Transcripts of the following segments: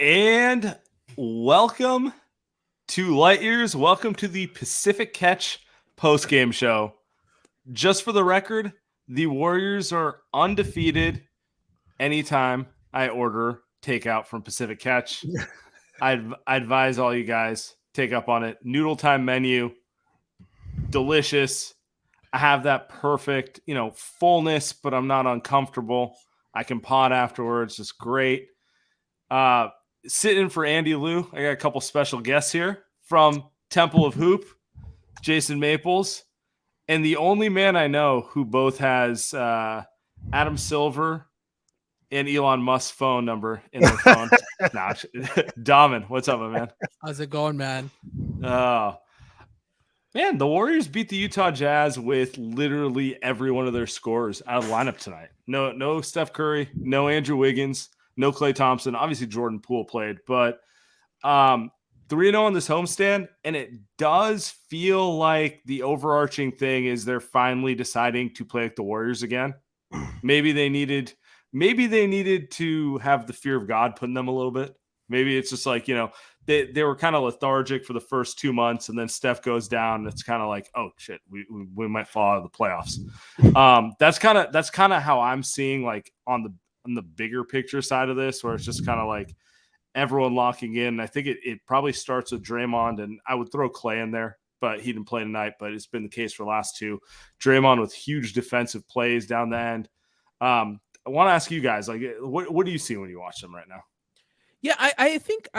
And welcome to Light Years. Welcome to the Pacific Catch post-game show. Just for the record, the Warriors are undefeated anytime I order takeout from Pacific Catch. I advise all you guys, take up on it. Noodle time menu, delicious. I have that perfect, fullness, but I'm not uncomfortable. I can pod afterwards. It's great. Sitting in for Andy Liu, I got a couple special guests here from Temple of Hoop, Jason Maples, and the only man I know who both has Adam Silver and Elon Musk's phone number in their phone. Daman, what's up, my man? How's it going, man? Man, the Warriors beat the Utah Jazz with literally every one of their scorers out of the lineup tonight. No Steph Curry, no Andrew Wiggins, no Klay Thompson. Obviously, Jordan Poole played, but 3-0 on this homestand, and it does feel like the overarching thing is they're finally deciding to play like the Warriors again. Maybe they needed to have the fear of God put in them a little bit. Maybe it's just like, they were kind of lethargic for the first 2 months, and then Steph goes down, and it's kind of like, oh shit, we might fall out of the playoffs. That's kind of how I'm seeing, like, on the bigger picture side of this, where it's just kind of like everyone locking in. I think it probably starts with Draymond, and I would throw Klay in there, but he didn't play tonight, but it's been the case for the last two. Draymond with huge defensive plays down the end. I want to ask you guys, like, what do you see when you watch them right now? Yeah, I think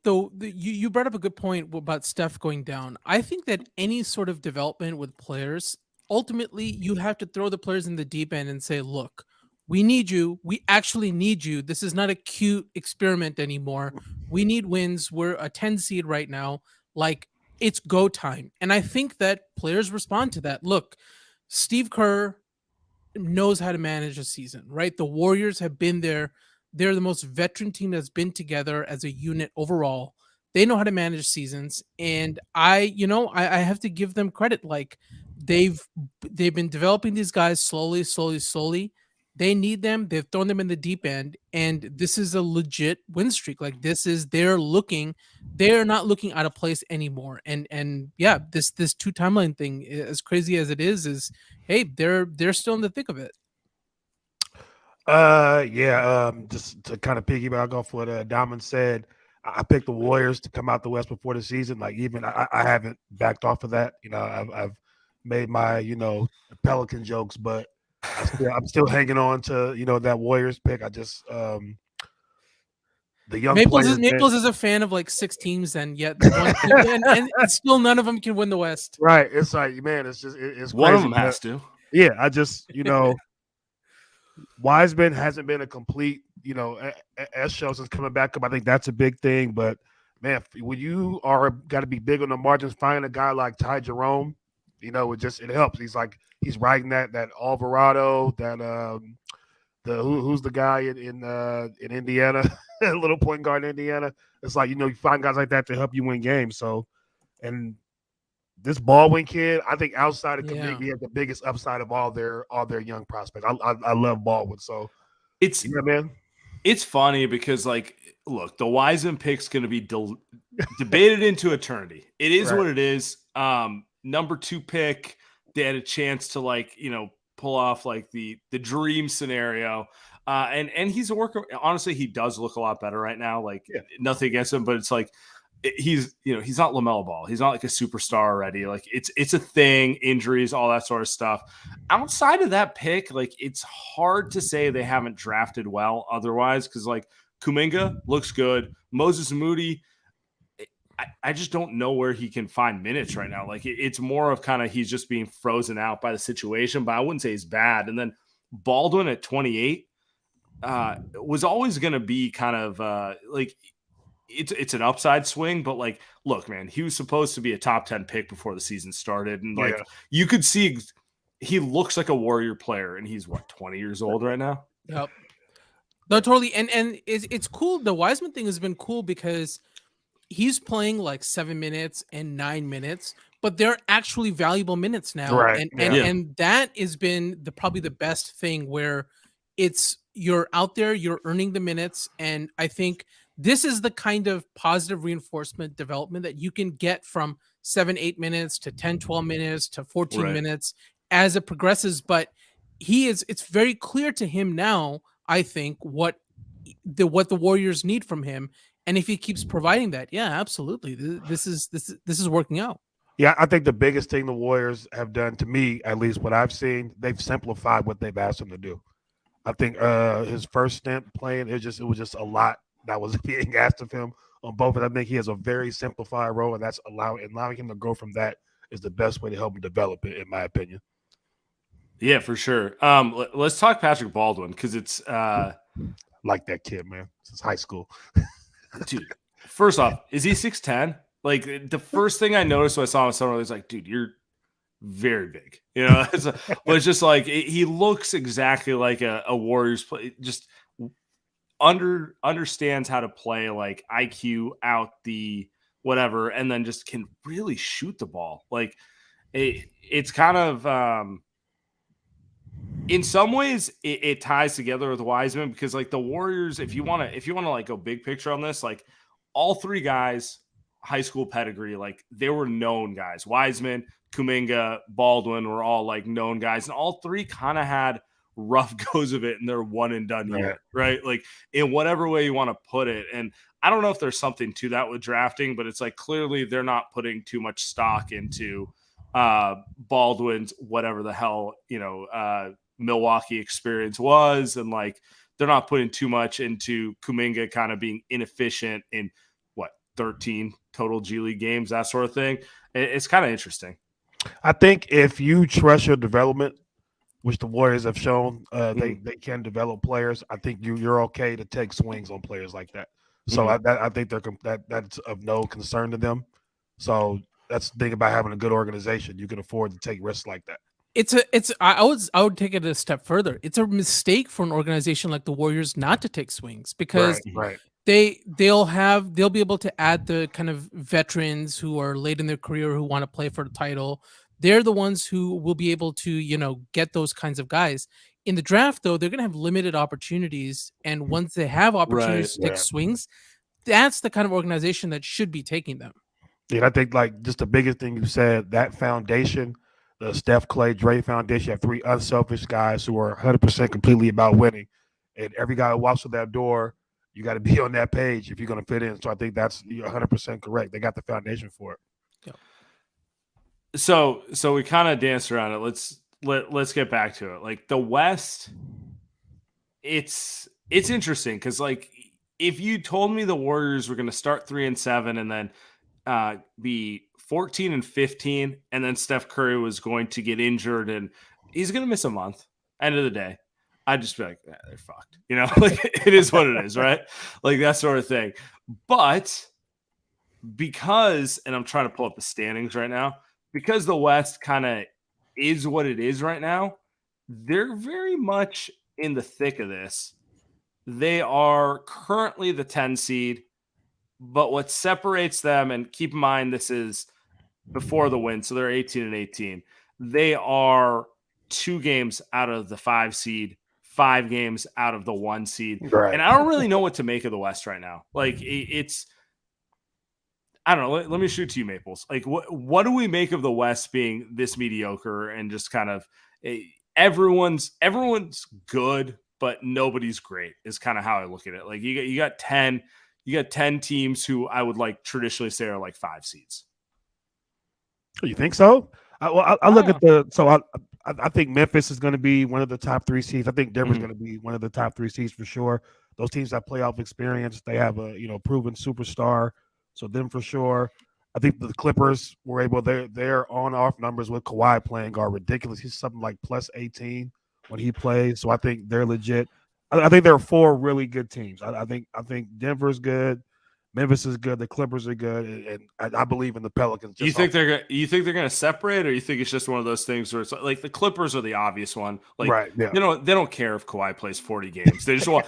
though you brought up a good point about Steph going down. I think that any sort of development with players, ultimately you have to throw the players in the deep end and say, look, we need you. We actually need you. This is not a cute experiment anymore. We need wins. We're a 10 seed right now. Like, it's go time. And I think that players respond to that. Look, Steve Kerr knows how to manage a season, right? The Warriors have been there. They're the most veteran team that's been together as a unit overall. They know how to manage seasons, and I have to give them credit. Like, they've been developing these guys slowly. They need them. They've thrown them in the deep end, and this is a legit win streak. Like, they're not looking out of place anymore. And yeah, this two timeline thing, as crazy as it is hey, they're still in the thick of it. Just to kind of piggyback off what Diamond said, I picked the Warriors to come out the West before the season. Like, even I haven't backed off of that. I've made my Pelican jokes, but I'm still hanging on to that Warriors pick. I just the young Maples is a fan of like 6 teams, and yet and still none of them can win the West. Right? It's like, man, it's crazy. One of them has to. Yeah, I just Wiseman hasn't been a complete, S show since coming back up. I think that's a big thing. But man, when you are got to be big on the margins, finding a guy like Ty Jerome, it helps. He's riding that Alvarado, that who's the guy in Indiana, little point guard in Indiana. It's like, you find guys like that to help you win games. So, and this Baldwin kid, I think outside of committee, he has the biggest upside of all their young prospects. I love Baldwin. So it's man. It's funny because, like, look, the Wiseman pick's going to be debated into eternity. It is right. What it is. Number 2 pick, they had a chance to pull off like the dream scenario. And he's a worker. Honestly, he does look a lot better right now. Like, nothing against him, but it's like, he's not LaMelo Ball. He's not like a superstar already. Like, it's a thing, injuries, all that sort of stuff. Outside of that pick, like, it's hard to say they haven't drafted well otherwise, because like Kuminga looks good. Moses Moody, I just don't know where he can find minutes right now. Like, it's more of kind of he's just being frozen out by the situation, but I wouldn't say he's bad. And then Baldwin at 28 was always going to be kind of like, it's an upside swing, but like, look, man, he was supposed to be a top 10 pick before the season started. And like, you could see he looks like a Warrior player, and he's 20 years old right now. Yep. No, totally. And it's cool. The Wiseman thing has been cool because he's playing like 7 minutes and 9 minutes, but they're actually valuable minutes now. Right. And that has been probably the best thing, where you're out there, you're earning the minutes. And I think This is the kind of positive reinforcement development that you can get from 7-8 minutes to 10-12 minutes to 14 Right. minutes as it progresses. But it's very clear to him now, I think, what the Warriors need from him. And if he keeps providing that, yeah, absolutely. This is working out. Yeah, I think the biggest thing the Warriors have done, to me, at least what I've seen, they've simplified what they've asked him to do. I think his first stint playing, it was just a lot that was being asked of him on both. And I think he has a very simplified role, and that's allowing him to grow from that is the best way to help him develop it, in my opinion. Yeah, for sure. Let's talk Patrick Baldwin, because it's like that kid, man, since high school. Dude, first off, is he 6'10"? Like, the first thing I noticed when I saw him, someone was like, dude, you're very big. You know, but it's just like he looks exactly like a Warriors play, just understands how to play, like IQ out the whatever, and then just can really shoot the ball. Like it's kind of in some ways it ties together with Wiseman, because like the Warriors, if you want to like go big picture on this, like all three guys, high school pedigree, like they were known guys. Wiseman, Kuminga, Baldwin were all like known guys, and all three kind of had rough goes of it in their one and done year, right? Like in whatever way you want to put it. And I don't know if there's something to that with drafting, but it's like clearly they're not putting too much stock into Baldwin's whatever the hell, Milwaukee experience was, and like they're not putting too much into Kuminga kind of being inefficient in 13 total G League games, that sort of thing. It's kind of interesting. I think if you trust your development, which the Warriors have shown, they can develop players. I think you're okay to take swings on players like that. So I think that's of no concern to them. So that's the thing about having a good organization. You can afford to take risks like that. I would take it a step further. It's a mistake for an organization like the Warriors not to take swings, because right. they'll be able to add the kind of veterans who are late in their career who want to play for the title. They're the ones who will be able to, get those kinds of guys. In the draft, though, they're going to have limited opportunities. And once they have opportunities to take swings, that's the kind of organization that should be taking them. Yeah, I think like just the biggest thing you said, that foundation, the Steph, Clay, Dre foundation, you have three unselfish guys who are 100% completely about winning. And every guy who walks through that door, you got to be on that page if you're going to fit in. So I think that's 100% correct. They got the foundation for it. Yeah. So we kind of danced around it. Let's get back to it. Like the West, it's interesting because like if you told me the Warriors were going to start 3-7 and then be 14-15, and then Steph Curry was going to get injured and he's going to miss a month, end of the day, I'd just be like, they're fucked. Like it is what it is, right? Like that sort of thing. But because, and I'm trying to pull up the standings right now, because the West kind of is what it is right now, they're very much in the thick of this. They are currently the 10 seed, but what separates them, and keep in mind this is before the win, so they're 18-18. They are 2 games out of the 5 seed, 5 games out of the 1 seed. Right. And I don't really know what to make of the West right now. Like it's, I don't know. Let me shoot to you, Maples. Like what do we make of the West being this mediocre and just kind of everyone's good, but nobody's great is kind of how I look at it. Like you got 10 teams who I would like traditionally say are like 5 seeds. You think so? I look at I think Memphis is going to be one of the top 3 seeds. I think Denver's going to be one of the top 3 seeds for sure. Those teams have playoff experience. They have a proven superstar. So them for sure. I think the Clippers were able. Their on-off numbers with Kawhi playing are ridiculous. He's something like plus 18 when he plays. So I think they're legit. I think there are 4 really good teams. I think Denver's good. Memphis is good. The Clippers are good, and I believe in the Pelicans. You think they're going to separate, or you think it's just one of those things where it's like the Clippers are the obvious one? Like, right? Yeah. They don't care if Kawhi plays 40 games. They just want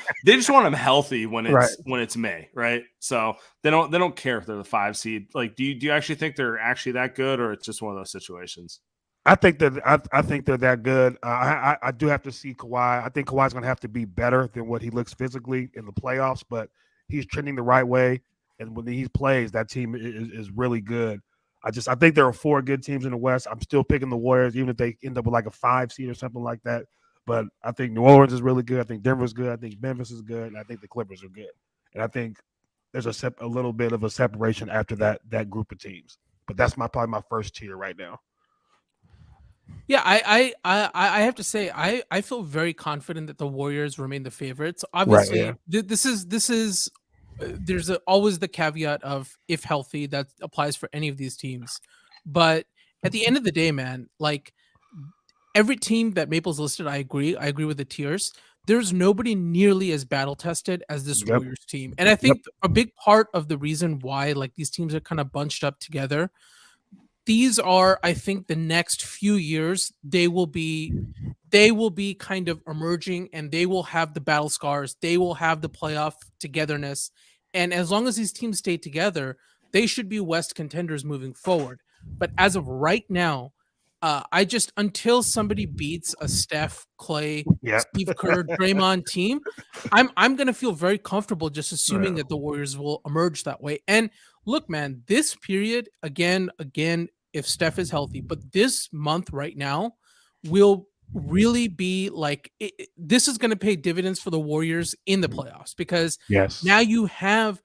him healthy when it's May, right? So they don't care if they're the 5 seed. Like, do you actually think they're actually that good, or it's just one of those situations? I think they're that good. I do have to see Kawhi. I think Kawhi's going to have to be better than what he looks physically in the playoffs, but he's trending the right way. And when he plays, that team is really good. I think there are 4 good teams in the West. I'm still picking the Warriors, even if they end up with like a 5 seed or something like that. But I think New Orleans is really good. I think Denver's good. I think Memphis is good. And I think the Clippers are good. And I think there's a little bit of a separation after that group of teams. But that's probably my first tier right now. Yeah, I have to say I feel very confident that the Warriors remain the favorites. Obviously, Right, yeah. this is there's always the caveat of if healthy that applies for any of these teams. But at the end of the day, man, like every team that Maple's listed, I agree. I agree with the tiers. There's nobody nearly as battle tested as this Yep. Warriors team. And I think a big part of the reason why like these teams are kind of bunched up together, these are, I think, the next few years, they will be kind of emerging and they will have the battle scars. They will have the playoff togetherness. And as long as these teams stay together, they should be West contenders moving forward. But as of right now, until somebody beats a Steph, Clay, Yep. Steve Kerr, Draymond team, I'm gonna feel very comfortable just assuming Yeah. that the Warriors will emerge that way. And look, man, this period again, if Steph is healthy, but this month right now will really be like this is going to pay dividends for the Warriors in the playoffs because Yes. now you have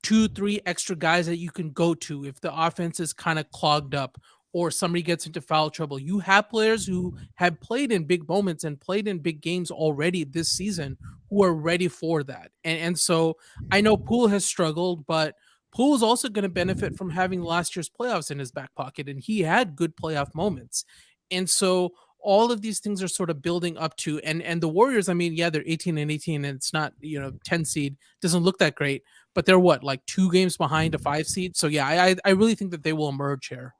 2-3 extra guys that you can go to if the offense is kind of clogged up or somebody gets into foul trouble. You have players who have played in big moments and played in big games already this season who are ready for that. And so I know Poole has struggled, but Poole is also going to benefit from having last year's playoffs in his back pocket, and he had good playoff moments. And so all of these things are sort of building up to, and the Warriors, I mean, yeah, they're 18-18, and it's not, 10 seed, doesn't look that great, but they're what, like 2 games behind a 5 seed. So yeah, I really think that they will emerge here.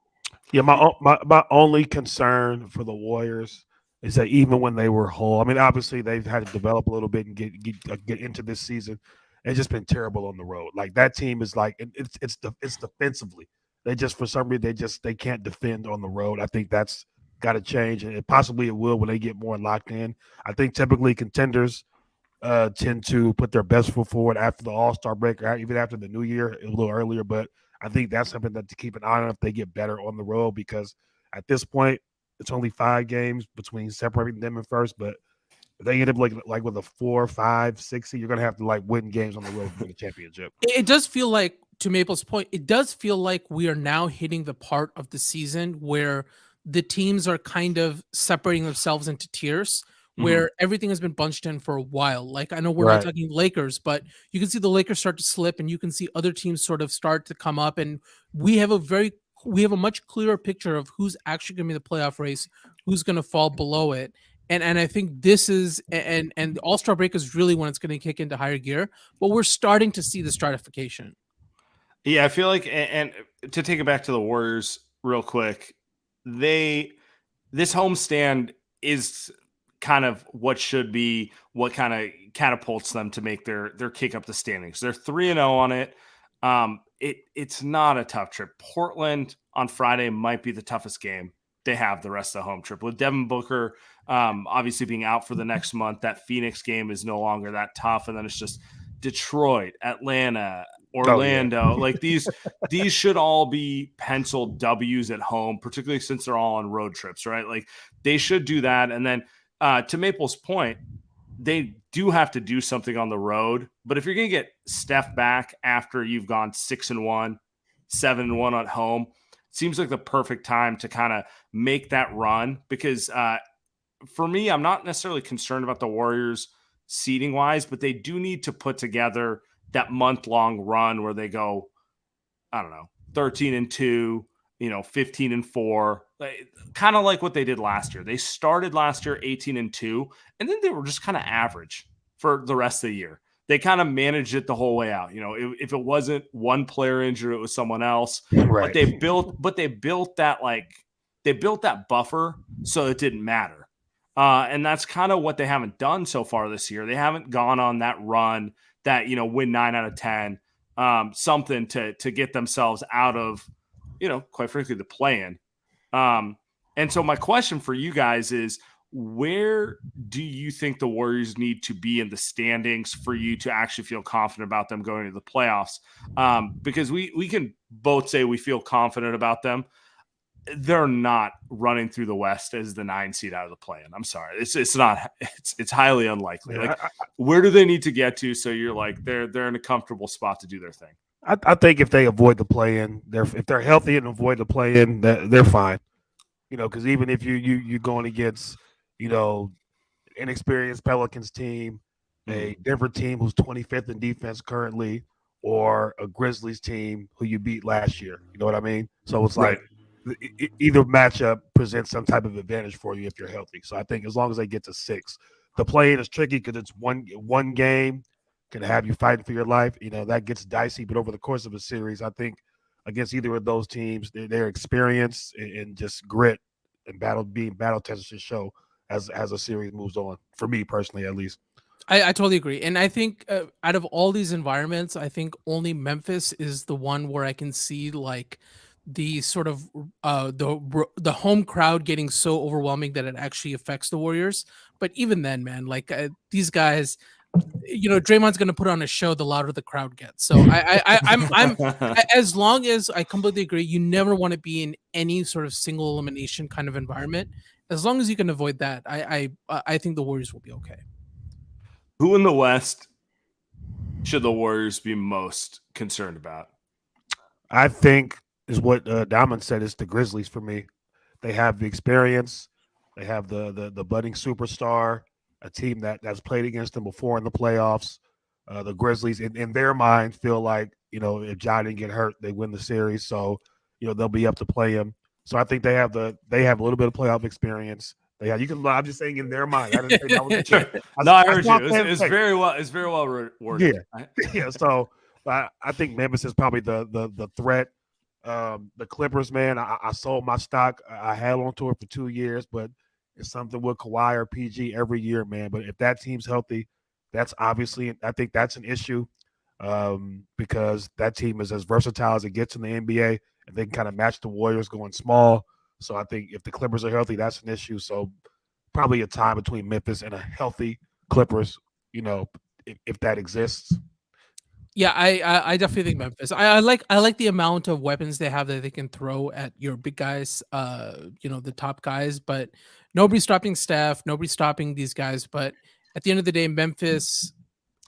Yeah, my only concern for the Warriors is that even when they were whole, I mean, obviously they've had to develop a little bit and get into this season. It's just been terrible on the road. Like that team is like it's defensively. They just for some reason they can't defend on the road. I think that's got to change, and possibly it will when they get more locked in. I think typically contenders tend to put their best foot forward after the All-Star break, or even after the New Year, a little earlier. But I think that's something that to keep an eye on if they get better on the road, because at this point, it's only 5 games between separating them and first. But if they end up like with a 4, 5, 6 seed, you're gonna have to like win games on the road to win the championship. It does feel like, to Maple's point, it does feel like we are now hitting the part of the season where the teams are kind of separating themselves into tiers where everything has been bunched in for a while. Like I know we're not talking Lakers, but you can see the Lakers start to slip and you can see other teams sort of start to come up, and we have a much clearer picture of who's actually going to be the playoff race, who's going to fall below it. And I think this is and the All-Star break is really when it's going to kick into higher gear, but we're starting to see the stratification. Yeah, I feel like, and to take it back to the Warriors real quick, this homestand is kind of what should be what kind of catapults them to make their kick up the standings. They're 3-0 on it. It's not a tough trip. Portland on Friday might be the toughest game they have the rest of the home trip. With Devin Booker obviously being out for the next month, that Phoenix game is no longer that tough. And then it's just Detroit, Atlanta, Orlando. Like these should all be penciled W's at home, particularly since they're all on road trips, right? Like they should do that. And then to Maple's point, they do have to do something on the road. But if you're going to get Steph back after you've gone 6-1, 7-1 at home, it seems like the perfect time to kind of make that run. Because for me, I'm not necessarily concerned about the Warriors seeding wise, but they do need to put together that month-long run where they go, I don't know, 13-2, 15-4, kind of like what they did last year. They started last year 18-2, and then they were just kind of average for the rest of the year. They kind of managed it the whole way out. If it wasn't one player injured, it was someone else. Right. But they built that buffer so it didn't matter. And that's kind of what they haven't done so far this year. They haven't gone on that run that, win 9 out of 10, something to get themselves out of, quite frankly, the play-in. And so my question for you guys is, where do you think the Warriors need to be in the standings for you to actually feel confident about them going to the playoffs? Because we can both say we feel confident about them. They're not running through the West as the 9 seed out of the play-in. I'm sorry. It's highly unlikely. Yeah, where do they need to get to so you're like they're in a comfortable spot to do their thing? I think if they avoid the play-in, if they're healthy and avoid the play-in, they're fine. Because even if you're going against, inexperienced Pelicans team, a Denver team who's 25th in defense currently, or a Grizzlies team who you beat last year. You know what I mean? So it's like either matchup presents some type of advantage for you if you're healthy. So I think as long as they get to 6, the play-in is tricky because it's one game can have you fighting for your life. That gets dicey, but over the course of a series, I think against either of those teams, their experience and just grit and being battle tested should show as a series moves on. For me personally, at least. I totally agree, and I think out of all these environments, I think only Memphis is the one where I can see like the sort of the home crowd getting so overwhelming that it actually affects the Warriors. But even then, man, like these guys, Draymond's going to put on a show the louder the crowd gets. So I'm as long as I completely agree, you never want to be in any sort of single elimination kind of environment. As long as you can avoid that, I think the Warriors will be okay. Who in the West should the Warriors be most concerned about? I think is what Diamond said. Is the Grizzlies for me. They have the experience. They have the budding superstar, a team that's played against them before in the playoffs. The Grizzlies, in their mind, feel like if Ja didn't get hurt, they win the series. So they'll be up to play him. So I think they have a little bit of playoff experience. I'm just saying in their mind. I didn't think that was sure. I heard you. It's very well worded. Yeah. So I think Memphis is probably the threat. The Clippers, man, I sold my stock. I held on to it for 2 years, but it's something with Kawhi or PG every year, man. But if that team's healthy, that's obviously, I think that's an issue because that team is as versatile as it gets in the NBA, and they can kind of match the Warriors going small. So I think if the Clippers are healthy, that's an issue. So probably a tie between Memphis and a healthy Clippers, if that exists. Yeah, I definitely think Memphis. I like the amount of weapons they have that they can throw at your big guys, the top guys, but nobody's stopping Steph, nobody's stopping these guys. But at the end of the day, Memphis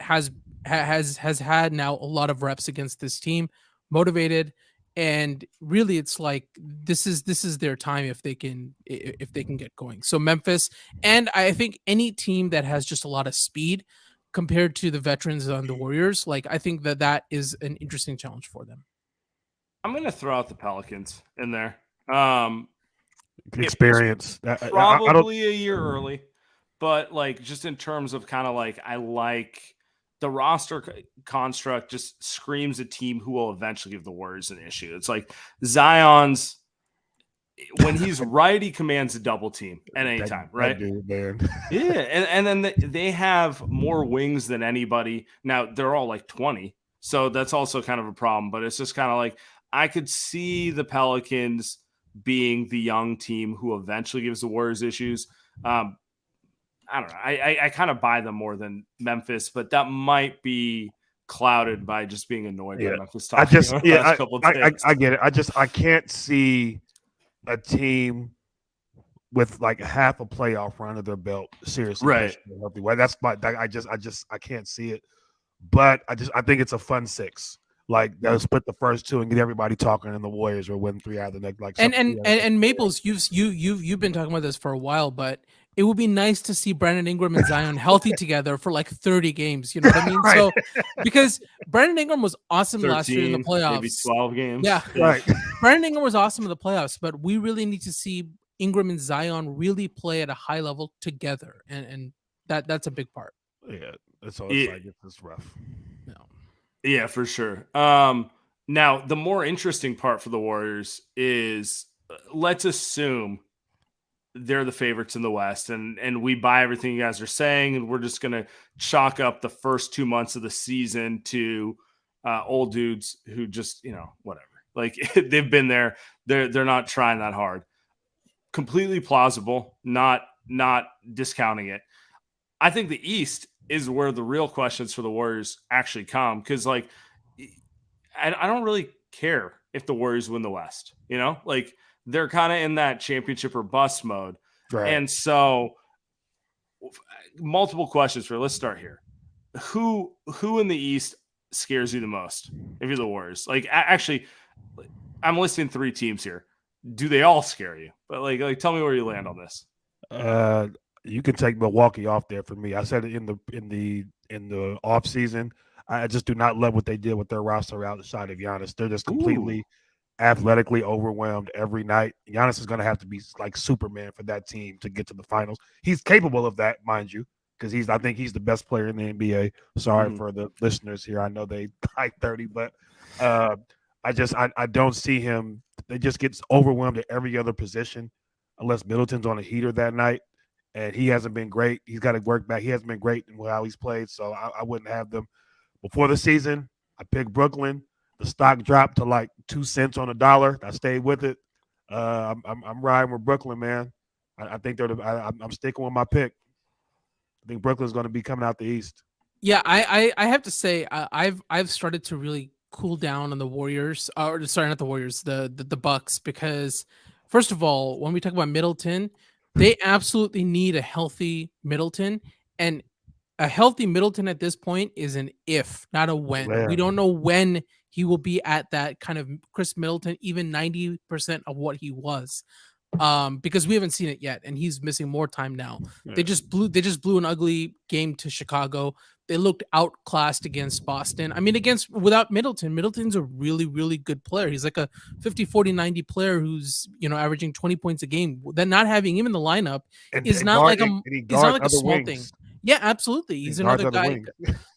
has had now a lot of reps against this team, motivated, and really it's like this is their time if they can get going. So Memphis, and I think any team that has just a lot of speed compared to the veterans on the Warriors, like I think that is an interesting challenge for them. I'm going to throw out the Pelicans in there. Experience. Probably a year early, but like just in terms of kind of like I like the roster construct just screams a team who will eventually give the Warriors an issue. It's like Zion's when he's right, he commands a double team at any time, right? Dude, man. Yeah, and then they have more wings than anybody. Now they're all like 20, so that's also kind of a problem. But it's just kind of like I could see the Pelicans being the young team who eventually gives the Warriors issues. I don't know. I kind of buy them more than Memphis, but that might be clouded by just being annoyed by Memphis. I get it. I can't see a team with like half a playoff run of their belt seriously right. Healthy way. That's my I can't see it. But I think it's a fun 6. Like they'll split the first 2 and get everybody talking, and the Warriors will win 3 out of the next. Like and Maples, you've been talking about this for a while, but it would be nice to see Brandon Ingram and Zion healthy together for like 30 games. You know what I mean? Right. So because Brandon Ingram was awesome 13, last year in the playoffs, maybe 12 games. Yeah, right. Brandon Ingram was awesome in the playoffs, but we really need to see Ingram and Zion really play at a high level together, and that's a big part. Yeah, that's all. It's like it's rough. No. Yeah, for sure. Now, the more interesting part for the Warriors is let's assume they're the favorites in the West, and we buy everything you guys are saying, and we're just going to chalk up the first 2 months of the season to old dudes who just, whatever. Like, they've been there. They're not trying that hard. Completely plausible, not not discounting it. I think the East is where the real questions for the Warriors actually come, because like I don't really care if the Warriors win the West. Like they're kind of in that championship or bust mode, and so multiple questions for. Let's start here. Who in the East scares you the most if you're the Warriors? Like, actually, I'm listing 3 teams here. Do they all scare you? But like tell me where you land on this. You can take Milwaukee off there for me. I said it in the off season. I just do not love what they did with their roster outside of Giannis. They're just completely athletically overwhelmed every night. Giannis is going to have to be like Superman for that team to get to the finals. He's capable of that, mind you, because I think he's the best player in the NBA. Sorry for the listeners here. I know they like 30, but I don't see him. They just gets overwhelmed at every other position unless Middleton's on a heater that night. And he hasn't been great. He's got to work back. He hasn't been great in how he's played, so I wouldn't have them. Before the season, I picked Brooklyn. The stock dropped to like 2 cents on a dollar. I stayed with it. I'm riding with Brooklyn, man. I think I'm sticking with my pick. I think Brooklyn's going to be coming out the East. Yeah, I have to say I've started to really cool down on the Warriors. Or sorry, not the Warriors, the Bucks, because first of all, when we talk about Middleton, they absolutely need a healthy Middleton, and a healthy Middleton at this point is an if, not a when. Yeah. We don't know when he will be at that kind of Chris Middleton, even 90% of what he was, because we haven't seen it yet, and he's missing more time now. Yeah. They just blew an ugly game to Chicago. They looked outclassed against Boston. I mean, without Middleton, Middleton's a really, really good player. He's like a 50, 40, 90 player who's, averaging 20 points a game. Then not having him in the lineup is not like a small thing. Yeah, absolutely. He's another guy.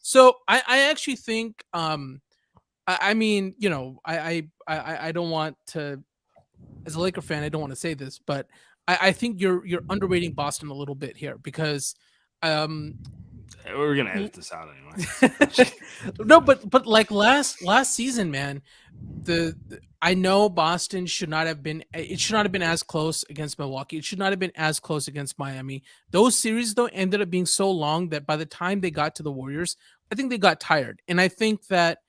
So I actually think, I mean, I don't want to, as a Laker fan, I don't want to say this, but I think you're underrating Boston a little bit here, because we're gonna edit this out anyway. No, but like last season, man, I know Boston should not have been as close against Milwaukee. It should not have been as close against Miami. Those series though ended up being so long that by the time they got to the Warriors, I think they got tired. And I think that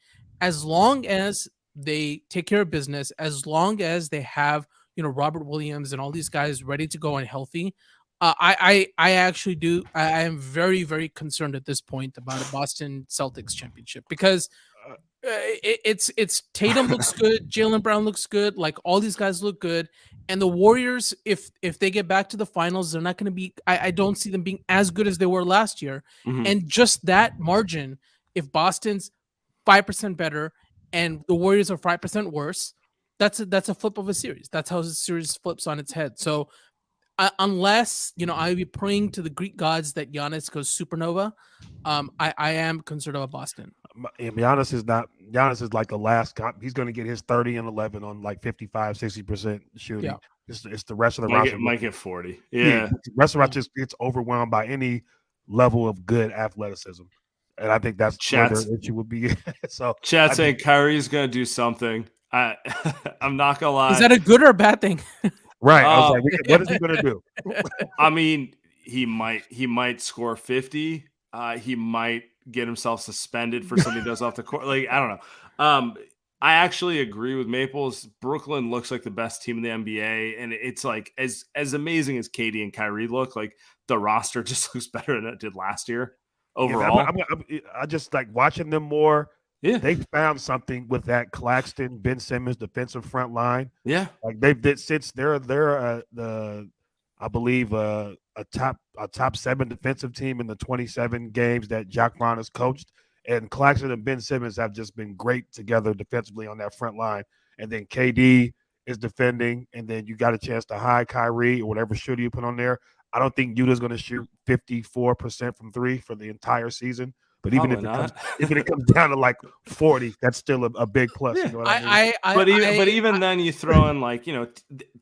as long as they take care of business, as long as they have Robert Williams and all these guys ready to go and healthy, I actually do. I am very, very concerned at this point about a Boston Celtics championship, because it's Tatum looks good, Jaylen Brown looks good, like all these guys look good, and the Warriors, if they get back to the finals, they're not going to be. I don't see them being as good as they were last year, and just that margin, if Boston's 5% better and the Warriors are 5% worse, that's a flip of a series. That's how the series flips on its head. So. Unless I would be praying to the Greek gods that Giannis goes supernova, I am concerned about Boston. Giannis is like the last. He's going to get his 30 and 11 on like 55-60% shooting. Yeah. It's the rest of the roster might get 40. Yeah, the rest of the roster just gets overwhelmed by any level of good athleticism, and I think that's where their issue would be. So, Chat saying Kyrie's going to do something. I'm not gonna lie. Is that a good or a bad thing? Right. I was like, what is he going to do? I mean, he might score 50. He might get himself suspended for something he does off the court. Like, I don't know. I actually agree with Maples. Brooklyn looks like the best team in the NBA. And it's like, as amazing as KD and Kyrie look, like the roster just looks better than it did last year overall. Yeah, I just like watching them more. Yeah, they found something with that Claxton, Ben Simmons defensive front line. Yeah, like they're I believe a top 7 defensive team in the 27 games that Jacque Vaughn has coached, and Claxton and Ben Simmons have just been great together defensively on that front line. And then KD is defending, and then you got a chance to hide Kyrie or whatever shooter you put on there. I don't think Utah's going to shoot 54% from 3 for the entire season. But even if it comes down to like 40, that's still a big plus. Yeah. You know what I mean? But even then, you throw in like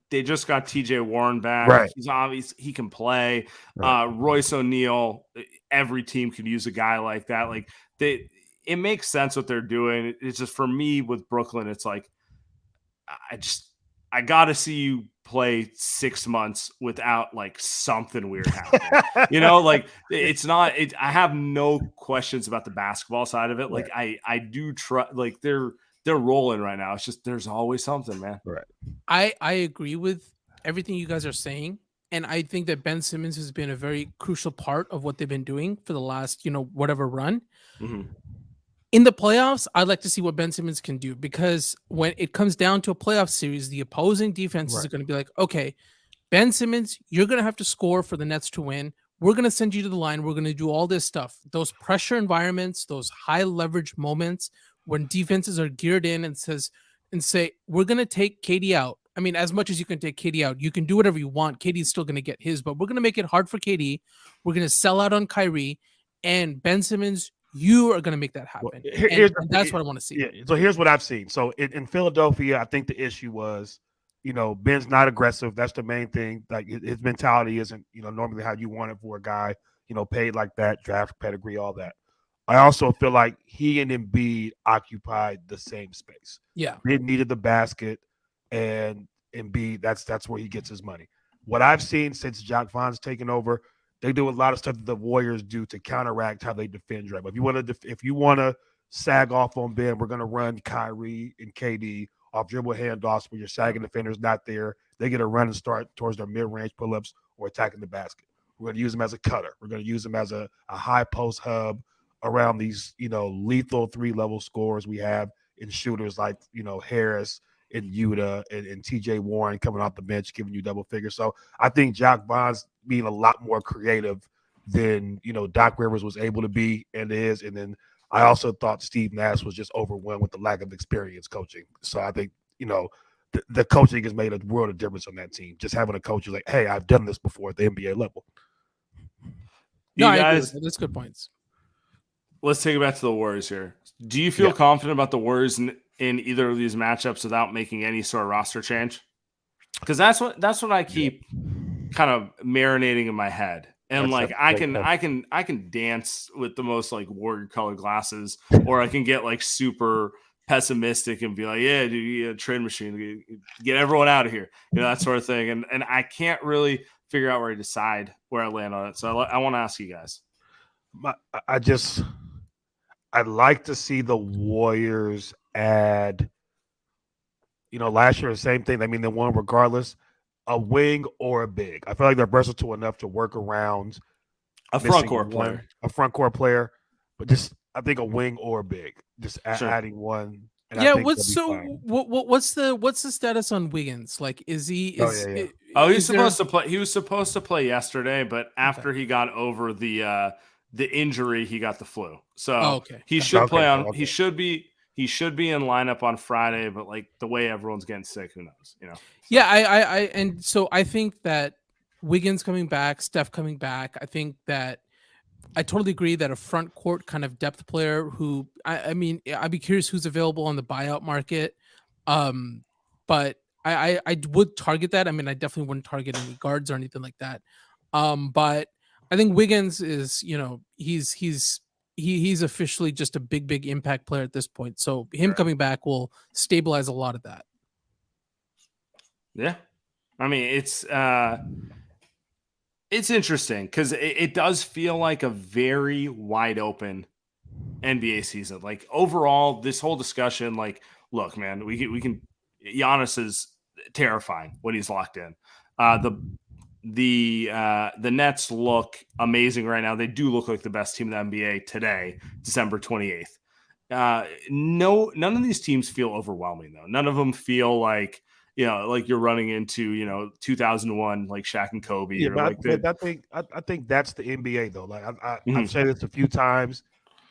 they just got TJ Warren back. Right. He's obvious he can play. Right. Royce O'Neal. Every team could use a guy like that. Like it makes sense what they're doing. It's just for me with Brooklyn. It's like I got to see you play 6 months without like something weird happening. Like it's not. I have no questions about the basketball side of it. Like I do try. Like they're rolling right now. It's just there's always something, man. Right. I agree with everything you guys are saying. And I think that Ben Simmons has been a very crucial part of what they've been doing for the last, whatever run. Mm-hmm. In the playoffs, I'd like to see what Ben Simmons can do, because when it comes down to a playoff series, the opposing defense is going to be like, okay, Ben Simmons, you're going to have to score for the Nets to win. We're going to send you to the line. We're going to do all this stuff. Those pressure environments, those high leverage moments when defenses are geared in and say, we're going to take KD out. I mean, as much as you can take KD out, you can do whatever you want. KD's still going to get his, but we're going to make it hard for KD. We're going to sell out on Kyrie, and Ben Simmons, you are going to make that happen. Well, and that's what I want to see. Yeah. So here's what I've seen. So in Philadelphia, I think the issue was, Ben's not aggressive. That's the main thing. Like his mentality isn't, normally how you want it for a guy, paid like that, draft pedigree, all that. I also feel like he and Embiid occupied the same space. Yeah. Embiid needed the basket, and Embiid, that's where he gets his money. What I've seen since Jacque Vaughn's taken over, they do a lot of stuff that the Warriors do to counteract how they defend Dre. But if you want to sag off on Ben, we're going to run Kyrie and KD off dribble handoffs where your sagging defender's not there. They get a run and start towards their mid-range pull-ups or attacking the basket. We're going to use him as a cutter. We're going to use him as a high post hub around these, lethal 3-level scorers we have in shooters like, Harris and Yuta and TJ Warren coming off the bench, giving you double figures. So I think Jacque Vaughn's being a lot more creative than, Doc Rivers was able to be and is. And then I also thought Steve Nash was just overwhelmed with the lack of experience coaching. So I think, the coaching has made a world of difference on that team. Just having a coach who's like, hey, I've done this before at the NBA level. No, I agree with that. That's good points. Let's take it back to the Warriors here. Do you feel confident about the Warriors in either of these matchups without making any sort of roster change? Because that's what I keep kind of marinating in my head. And I can dance with the most like warrior colored glasses, or I can get like super pessimistic and be like, yeah, dude, trade machine, get everyone out of here, that sort of thing. And I can't really figure out where I decide where I land on it. So I want to ask you guys. I'd like to see the Warriors add, last year, the same thing. I mean, they won regardless, a wing or a big. I feel like they're versatile enough to work around a front court player, but just, I think a wing or a big, just adding one. And what's the status on Wiggins? Like, is he? He's supposed to play. He was supposed to play yesterday, but after he got over the injury, he got the flu. So he should play on. He should be in lineup on Friday. But like the way everyone's getting sick, who knows? So. Yeah, I think that Wiggins coming back, Steph coming back. I think that I totally agree that a front court kind of depth player who, I mean, I'd be curious who's available on the buyout market. But I would target that. I mean, I definitely wouldn't target any guards or anything like that. But I think Wiggins is, he's officially just a big impact player at this point. So him coming back will stabilize a lot of that. Yeah. I mean, it's interesting because it does feel like a very wide open NBA season. Like overall, this whole discussion, like, look, man, we can Giannis is terrifying when he's locked in. The Nets look amazing right now. They do look like the best team in the NBA today, December 28th. None of these teams feel overwhelming though. None of them feel like, like you're running into, 2001, like Shaq and Kobe. Yeah, but I think that's the NBA though. Like I've said this a few times.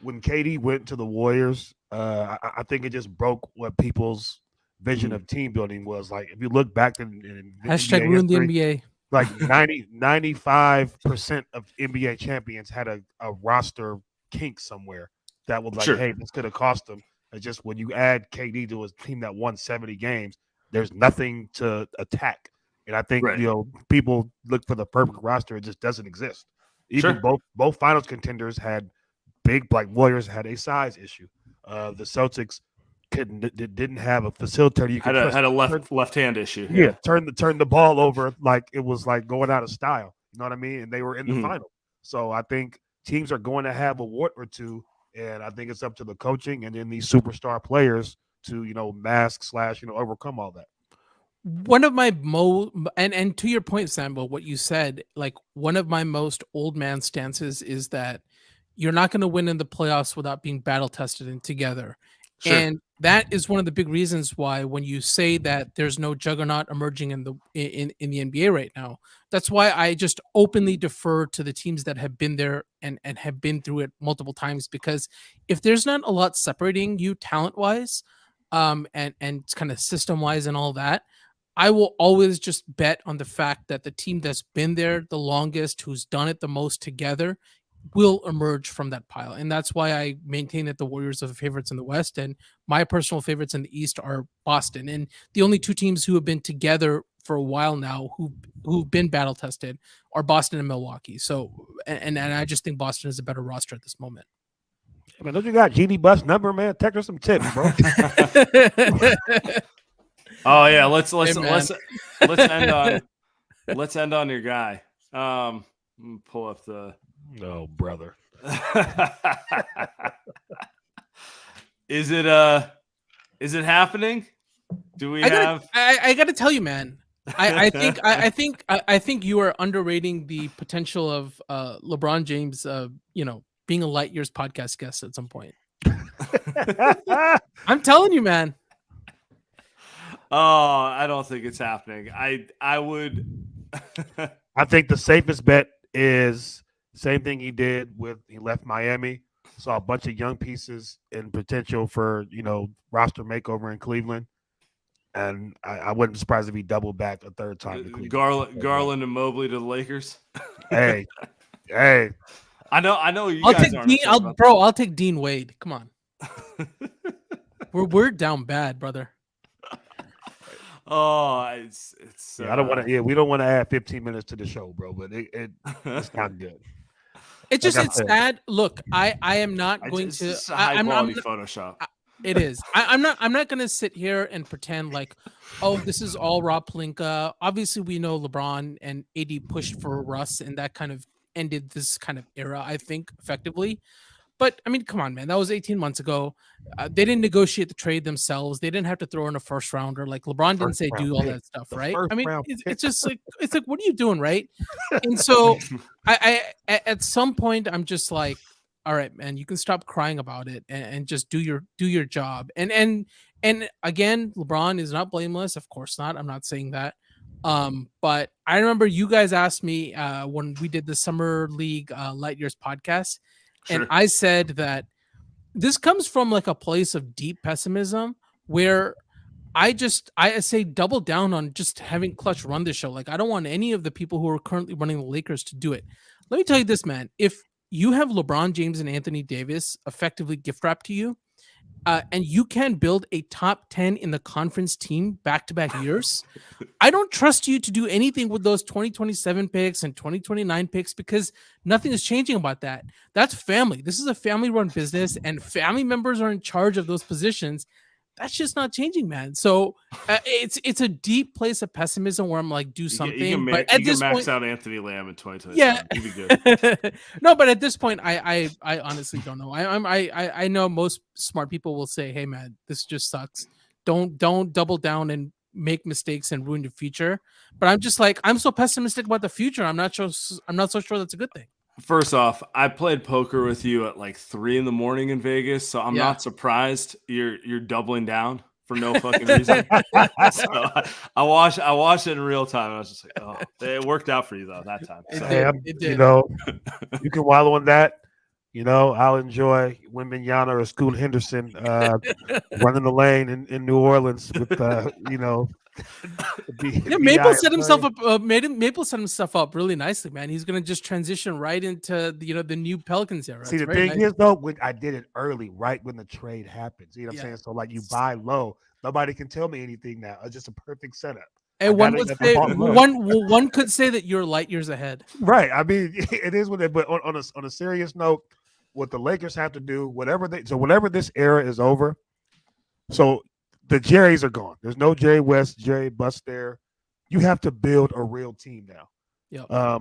When KD went to the Warriors, I think it just broke what people's vision of team building was. Like if you look back in hashtag NBA ruined history, the NBA. Like 95% of NBA champions had a roster kink somewhere that was like, hey, this could have cost them. It's just when you add KD to a team that won 70 games, there's nothing to attack. And I think, people look for the perfect roster. It just doesn't exist. Even both finals contenders had big, like Warriors had a size issue. The Celtics didn't have a facilitator. You had a left hand issue. Yeah, turn the ball over like it was like going out of style. You know what I mean? And they were in the final. So I think teams are going to have a wart or two, and I think it's up to the coaching and then these superstar players to mask / overcome all that. One of my and to your point, Sambo, what you said, like one of my most old man stances is that you're not going to win in the playoffs without being battle tested and together. Sure. And that is one of the big reasons why when you say that there's no juggernaut emerging in the NBA right now, that's why I just openly defer to the teams that have been there and have been through it multiple times, because if there's not a lot separating you talent wise, and kind of system wise and all that, I will always just bet on the fact that the team that's been there the longest, who's done it the most together, will emerge from that pile. And that's why I maintain that the Warriors are the favorites in the West, and my personal favorites in the East are Boston. And the only two teams who have been together for a while now, who've been battle tested, are Boston and Milwaukee. So, and I just think Boston is a better roster at this moment. I mean, don't you got Genie Bus number, man? Text her some tips, bro. Oh yeah, let's end on your guy. Pull up the. Oh, brother. Is it happening? Do we have? I got to tell you, man. I think you are underrating the potential of LeBron James. Being a Light Years podcast guest at some point. I'm telling you, man. Oh, I don't think it's happening. I would. I think the safest bet is same thing he did he left Miami, saw a bunch of young pieces and potential for, roster makeover in Cleveland. And I wouldn't be surprised if he doubled back a third time. Garland and Mobley to the Lakers. Hey. I know you I'll guys take aren't. Dean, I'll take Dean Wade. Come on. We're down bad, brother. Oh, it's I don't want to. Yeah, we don't want to add 15 minutes to the show, bro. But it's not good. It's sad. Look, I am not going to. It's high quality Photoshop. It is. I'm not going to sit here and pretend like, oh, this is all Rob Pelinka. Obviously, we know LeBron and AD pushed for Russ, and that kind of ended this kind of era, I think, effectively. But I mean, come on, man. That was 18 months ago. They didn't negotiate the trade themselves. They didn't have to throw in a first rounder. Like LeBron didn't say do all that stuff, right? I mean, it's just like what are you doing, right? And so, I at some point, I'm just like, all right, man, you can stop crying about it and just do your job. And again, LeBron is not blameless, of course not. I'm not saying that. But I remember you guys asked me when we did the Summer League Light Years podcast. Sure. And I said that this comes from like a place of deep pessimism where I say double down on just having Clutch run the show. Like I don't want any of the people who are currently running the Lakers to do it. Let me tell you this, man. If you have LeBron James and Anthony Davis effectively gift wrapped to you, and you can build a top 10 in the conference team back-to-back years, I don't trust you to do anything with those 2027 picks and 2029 picks because nothing is changing about that. That's family. This is a family-run business, and family members are in charge of those positions. That's just not changing, man. So it's a deep place of pessimism where I'm like, do something. But at this point, max out Anthony Lamb in 2027. Yeah, you'd be good. No, but at this point, I honestly don't know. I know most smart people will say, "Hey, man, this just sucks. Don't double down and make mistakes and ruin your future." But I'm just like, I'm so pessimistic about the future. I'm not so sure that's a good thing. First off, I played poker with you at like 3 a.m. in Vegas, so I'm not surprised you're doubling down for no fucking reason. So I watched it in real time. And I was just like, oh, it worked out for you though that time. So. It did. You can wallow in that. I'll enjoy Wembanyama or Scoot Henderson running the lane in New Orleans with Maple set himself up. Maple set himself up really nicely, man. He's gonna just transition right into the new Pelicans era. See, the thing is though, I did it early, right when the trade happens. You know what I'm saying? So like, you buy low. Nobody can tell me anything now. It's just a perfect setup. And one could say that you're light years ahead. Right. I mean, it is what it. But on a serious note, what the Lakers have to do, whenever this era is over, So the Jerrys are gone. There's no Jerry West, Jerry Buss there. You have to build a real team now. Yeah.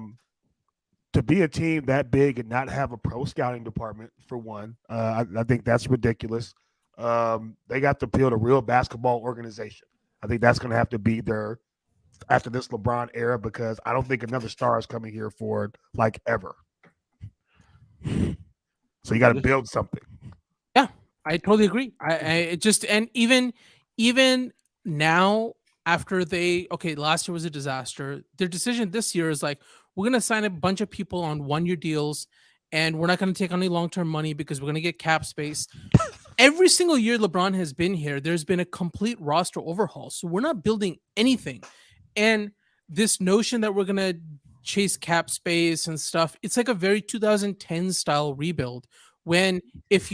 To be a team that big and not have a pro scouting department, for one, I think that's ridiculous. They got to build a real basketball organization. I think that's going to have to be there after this LeBron era, because I don't think another star is coming here for like ever. So you got to build something. Yeah, I totally agree. I just, and even now, after last year was a disaster. Their decision this year is like, we're gonna sign a bunch of people on 1-year deals, and we're not gonna take on any long-term money because we're gonna get cap space. Every single year LeBron has been here, there's been a complete roster overhaul. So we're not building anything. And this notion that we're gonna chase cap space and stuff, it's like a very 2010 style rebuild. When if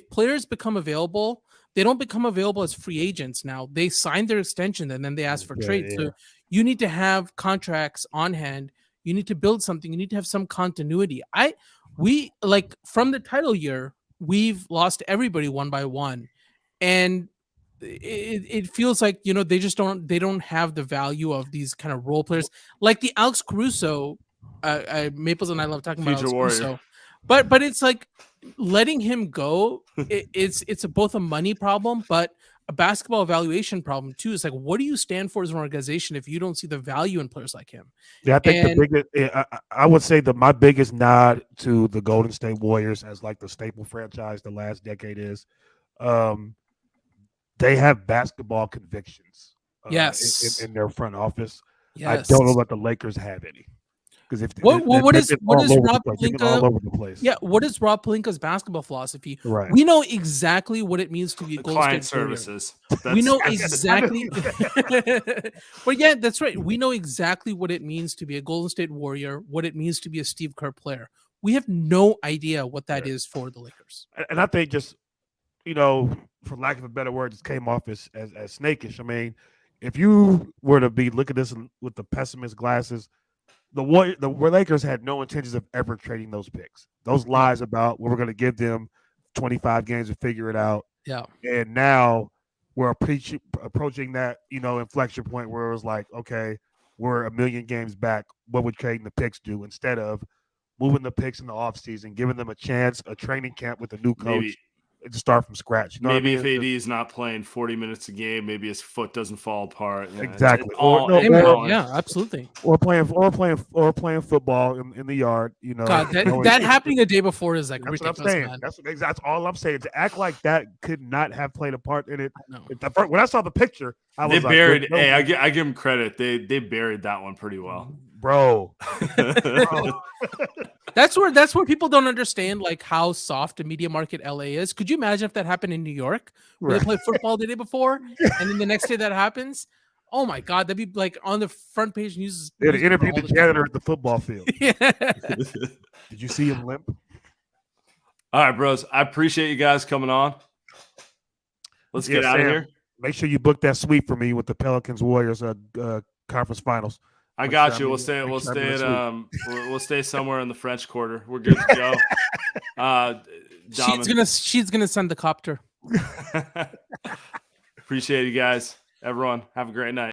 players become available, they don't become available as free agents now. They sign their extension and then they ask for trade. Yeah. So you need to have contracts on hand. You need to build something. You need to have some continuity. We like from the title year, we've lost everybody one by one. And it feels like, they just don't have the value of these kind of role players like the Alex Caruso. Maples and I love talking about Future Alex Warrior. Caruso, but it's like letting him go. It's both a money problem, but a basketball evaluation problem too. It's like, what do you stand for as an organization if you don't see the value in players like him? Yeah, I think the biggest, I would say my biggest nod to the Golden State Warriors as like the staple franchise the last decade is, they have basketball convictions. Yes. in their front office. Yes. I don't know that the Lakers have any. Because if what is Rob all over the place? Yeah, what is Rob Pelinka's basketball philosophy? Right. We know exactly what it means to be a Golden Client State Warrior. services. We know exactly. But yeah, that's right. We know exactly what it means to be a Golden State Warrior, what it means to be a Steve Kerr player. We have no idea what that is for the Lakers. And I think just, for lack of a better word, just came off as snakish. I mean, if you were to be looking at this with the pessimist glasses, the Lakers had no intentions of ever trading those picks. Those lies about we're going to give them 25 games to figure it out. Yeah. And now we're approaching that, inflection point where it was like, okay, we're a million games back. What would trading the picks do instead of moving the picks in the offseason, giving them a chance, a training camp with a new coach to start from scratch? Maybe if AD is not playing 40 minutes a game, maybe his foot doesn't fall apart. Exactly. Yeah, absolutely. Or playing football in the yard. God, that happening the day before is like that's ridiculous. What I'm saying. Man. That's all I'm saying. To act like that could not have played a part in it. When I saw the picture, I was buried. Hey, I give them credit. They buried that one pretty well, bro. That's where people don't understand like how soft a media market LA is. Could you imagine if that happened in New York, where they play football the day before, and then the next day that happens? Oh my God, that'd be like on the front page news. They interviewed the janitor at the football field. Yeah. Did you see him limp? All right, bros. I appreciate you guys coming on. Let's get out of here. Make sure you book that suite for me with the Pelicans Warriors conference finals. I got you. We'll stay somewhere in the French Quarter. We're good to go. She's gonna send the copter. Appreciate you guys. Everyone, have a great night.